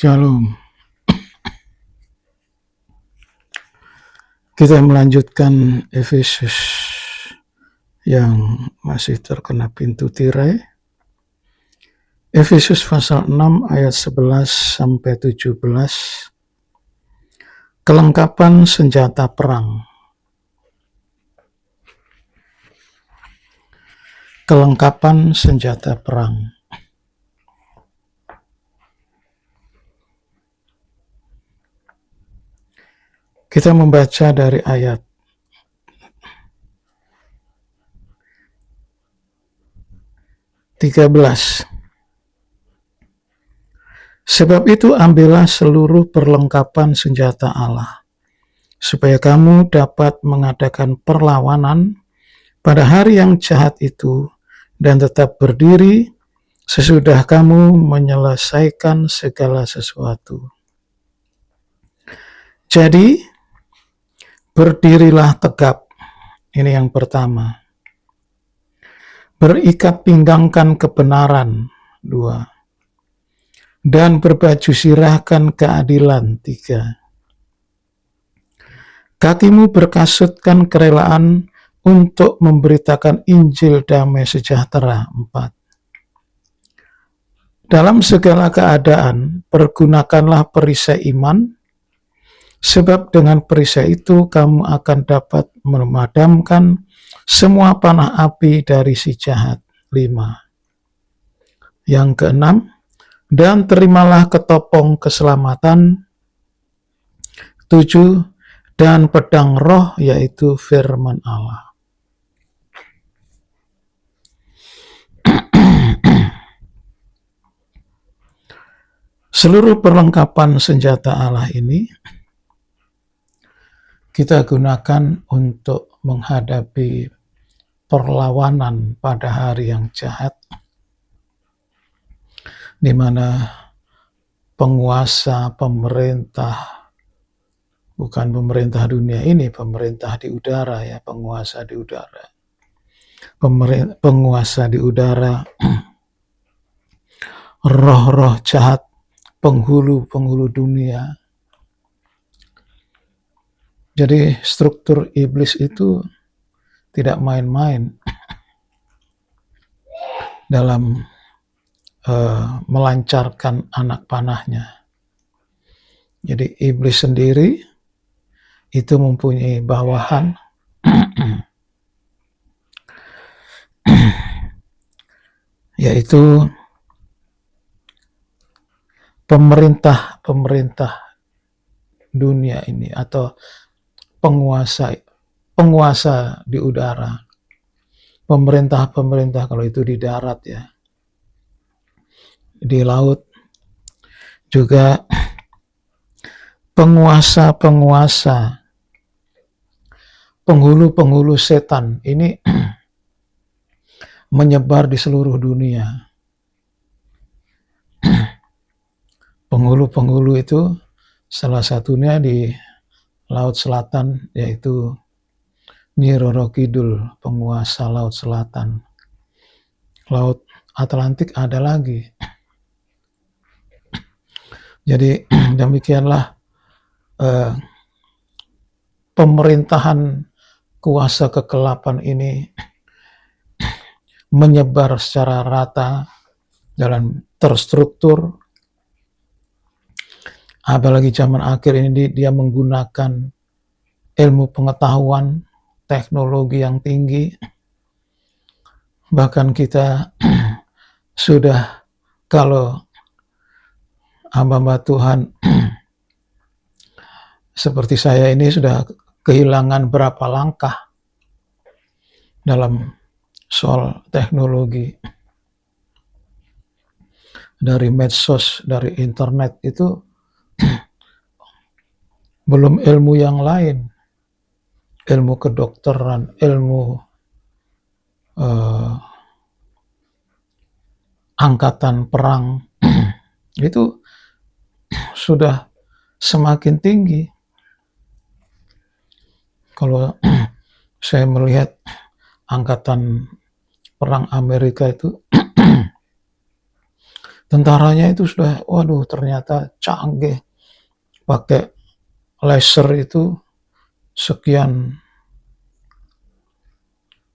Shalom. Kita melanjutkan Efesus yang masih terkena pintu tirai. Efesus pasal 6 ayat 11 sampai 17. Kelengkapan senjata perang. Kelengkapan senjata perang. Kita membaca dari ayat 13. Sebab itu ambillah seluruh perlengkapan senjata Allah, supaya kamu dapat mengadakan perlawanan pada hari yang jahat itu, dan tetap berdiri sesudah kamu menyelesaikan segala sesuatu. Jadi, berdirilah tegap. Ini yang pertama. Berikat pinggangkan kebenaran. 2. Dan berbaju sirahkan keadilan. 3. Kakimu berkasutkan kerelaan untuk memberitakan Injil damai sejahtera. 4. Dalam segala keadaan, pergunakanlah perisai iman, sebab dengan perisai itu kamu akan dapat memadamkan semua panah api dari si jahat. 5. Yang keenam, dan terimalah ketopong keselamatan. 7. Dan pedang roh, yaitu firman Allah. Seluruh perlengkapan senjata Allah ini kita gunakan untuk menghadapi perlawanan pada hari yang jahat, di mana penguasa, pemerintah, bukan pemerintah dunia ini, pemerintah di udara ya, penguasa di udara. Penguasa di udara, roh-roh jahat, penghulu dunia. Jadi struktur iblis itu tidak main-main dalam melancarkan anak panahnya. Jadi iblis sendiri itu mempunyai bawahan yaitu pemerintah dunia ini atau penguasa di udara, pemerintah kalau itu di darat ya, di laut juga penguasa, penghulu setan ini menyebar di seluruh dunia. Penghulu itu salah satunya di Laut Selatan, yaitu Nyi Roro Kidul, penguasa Laut Selatan. Laut Atlantik ada lagi. Jadi demikianlah pemerintahan kuasa kegelapan ini menyebar secara rata dalam terstruktur. Apalagi zaman akhir ini dia menggunakan ilmu pengetahuan, teknologi yang tinggi. Bahkan kita sudah, kalau hamba Tuhan seperti saya ini sudah kehilangan berapa langkah dalam soal teknologi. Dari medsos, dari internet itu belum ilmu yang lain, ilmu kedokteran, ilmu angkatan perang itu sudah semakin tinggi. Kalau saya melihat angkatan perang Amerika itu tentaranya itu sudah, waduh, ternyata canggih, pakai laser itu sekian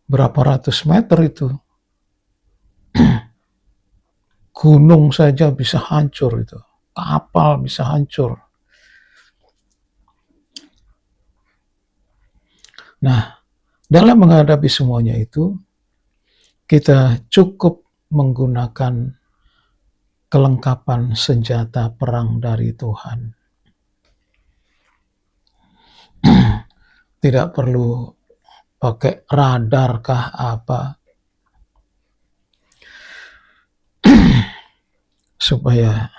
berapa ratus meter itu. Gunung saja bisa hancur itu, kapal bisa hancur. Nah, dalam menghadapi semuanya itu, kita cukup menggunakan kelengkapan senjata perang dari Tuhan. Tidak perlu pakai radar kah apa, supaya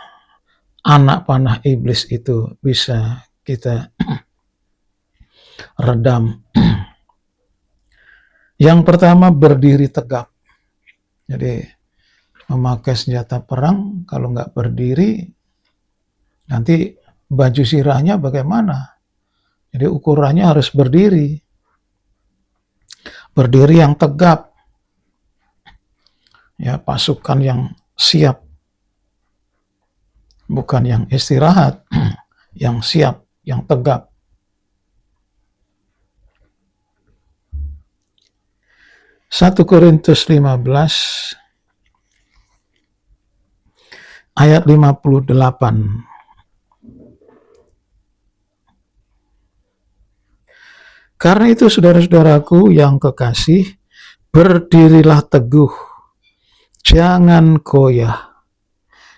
anak panah iblis itu bisa kita redam. Yang pertama, berdiri tegap. Jadi memakai senjata perang, kalau nggak berdiri, nanti baju sirahnya bagaimana? Jadi ukurannya harus berdiri. Berdiri yang tegap. Ya, pasukan yang siap. Bukan yang istirahat, yang siap, yang tegap. Satu Korintus 15 ayat 58. Karena itu saudara-saudaraku yang kekasih, berdirilah teguh, jangan goyah,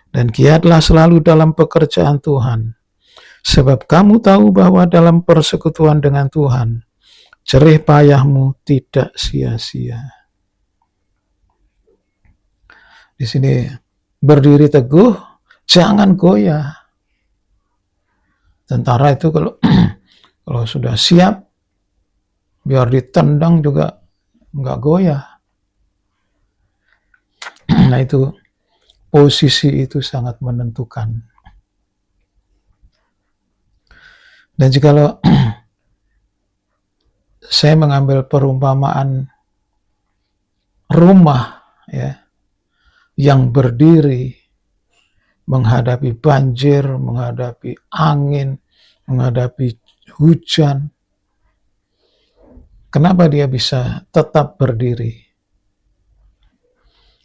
dan giatlah selalu dalam pekerjaan Tuhan. Sebab kamu tahu bahwa dalam persekutuan dengan Tuhan, jerih payahmu tidak sia-sia. Di sini berdiri teguh, jangan goyah. Tentara itu kalau sudah siap, biar ditendang juga nggak goyah. Nah, itu posisi itu sangat menentukan. Dan jikalau saya mengambil perumpamaan rumah, ya, yang berdiri menghadapi banjir, menghadapi angin, menghadapi hujan. Kenapa dia bisa tetap berdiri?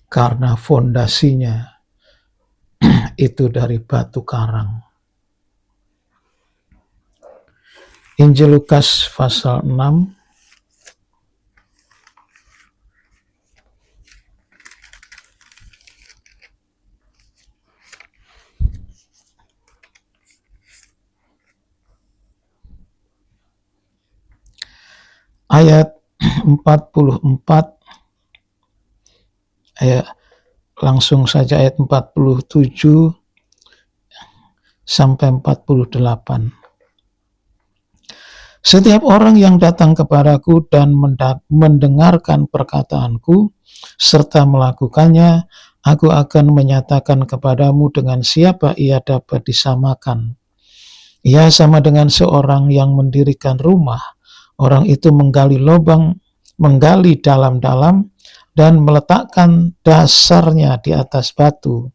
Karena fondasinya itu dari batu karang. Injil Lukas pasal 6 ayat 44, langsung saja ayat 47 sampai 48. Setiap orang yang datang kepadaku dan mendengarkan perkataanku serta melakukannya, aku akan menyatakan kepadamu dengan siapa ia dapat disamakan. Ia sama dengan seorang yang mendirikan rumah. Orang itu menggali lubang, menggali dalam-dalam, dan meletakkan dasarnya di atas batu.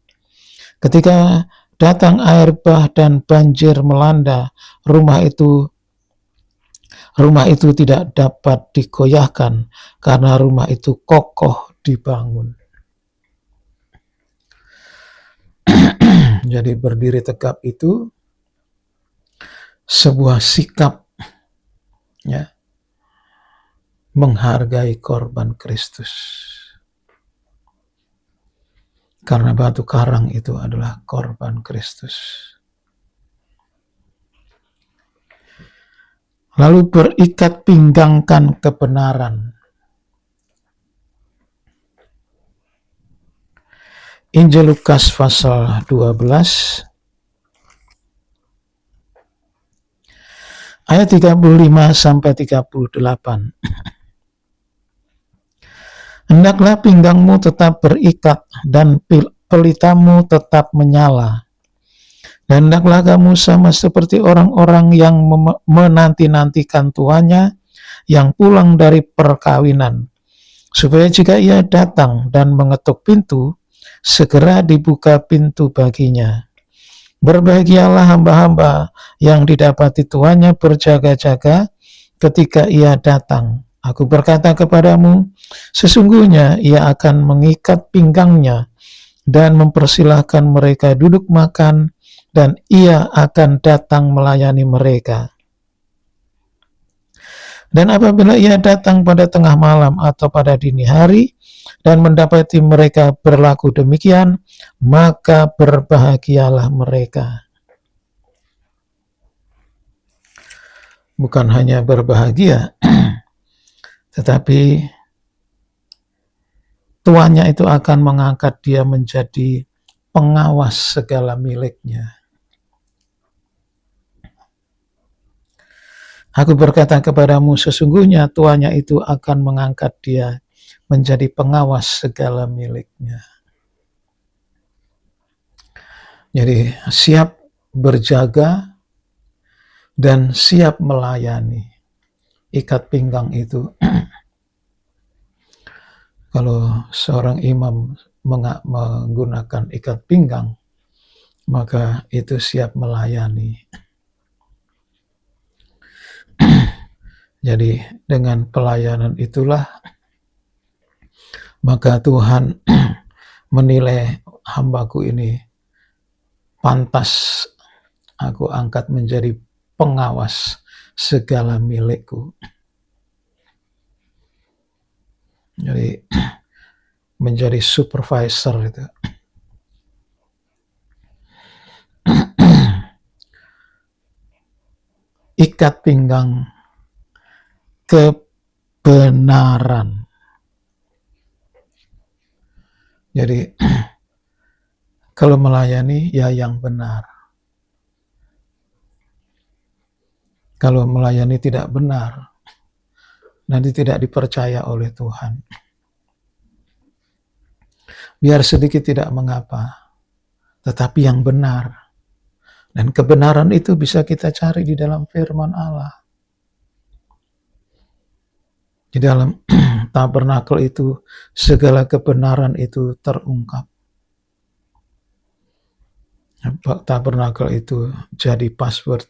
Ketika datang air bah dan banjir melanda, rumah itu tidak dapat digoyahkan karena rumah itu kokoh dibangun. Jadi berdiri tegap itu sebuah sikap, ya, menghargai korban Kristus. Karena batu karang itu adalah korban Kristus. Lalu berikat pinggangkan kebenaran. Injil Lukas pasal 12 ayat 35 sampai 38. Hendaklah pinggangmu tetap berikat dan pelitamu tetap menyala. Dan hendaklah kamu sama seperti orang-orang yang menanti-nantikan tuannya yang pulang dari perkawinan, supaya jika ia datang dan mengetuk pintu, segera dibuka pintu baginya. Berbahagialah hamba-hamba yang didapati tuannya berjaga-jaga ketika ia datang. Aku berkata kepadamu, sesungguhnya ia akan mengikat pinggangnya dan mempersilahkan mereka duduk makan, dan ia akan datang melayani mereka. Dan apabila ia datang pada tengah malam atau pada dini hari dan mendapati mereka berlaku demikian, maka berbahagialah mereka. Bukan hanya berbahagia, tetapi tuannya itu akan mengangkat dia menjadi pengawas segala miliknya. Aku berkata kepadamu, sesungguhnya tuannya itu akan mengangkat dia menjadi pengawas segala miliknya. Jadi siap berjaga dan siap melayani. Ikat pinggang itu, kalau seorang imam menggunakan ikat pinggang, maka itu siap melayani. Jadi dengan pelayanan itulah maka Tuhan menilai hambaku ini pantas aku angkat menjadi pengawas segala milikku. Jadi menjadi supervisor itu. Ikat pinggang kebenaran. Jadi kalau melayani ya yang benar. Kalau melayani tidak benar, nanti tidak dipercaya oleh Tuhan. Biar sedikit tidak mengapa, tetapi yang benar. Dan kebenaran itu bisa kita cari di dalam firman Allah. Di dalam tabernakel itu, segala kebenaran itu terungkap. Tabernakel itu jadi password.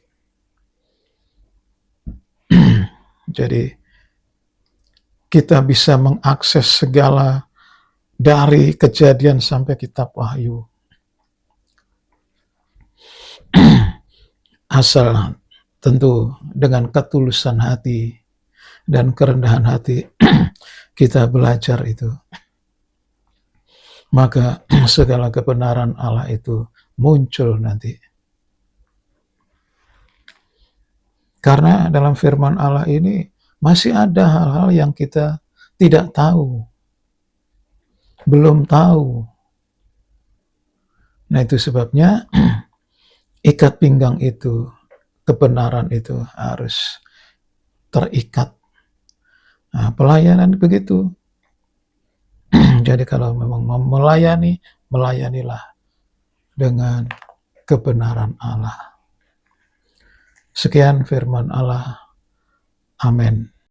Jadi kita bisa mengakses segala dari Kejadian sampai kitab Wahyu. Asal tentu dengan ketulusan hati dan kerendahan hati kita belajar itu, maka segala kebenaran Allah itu muncul nanti. Karena dalam firman Allah ini masih ada hal-hal yang kita tidak tahu, belum tahu. Nah itu sebabnya ikat pinggang itu, kebenaran itu harus terikat. Nah, pelayanan begitu. Jadi kalau memang mau melayani, melayanilah dengan kebenaran Allah. Sekian firman Allah. Amin.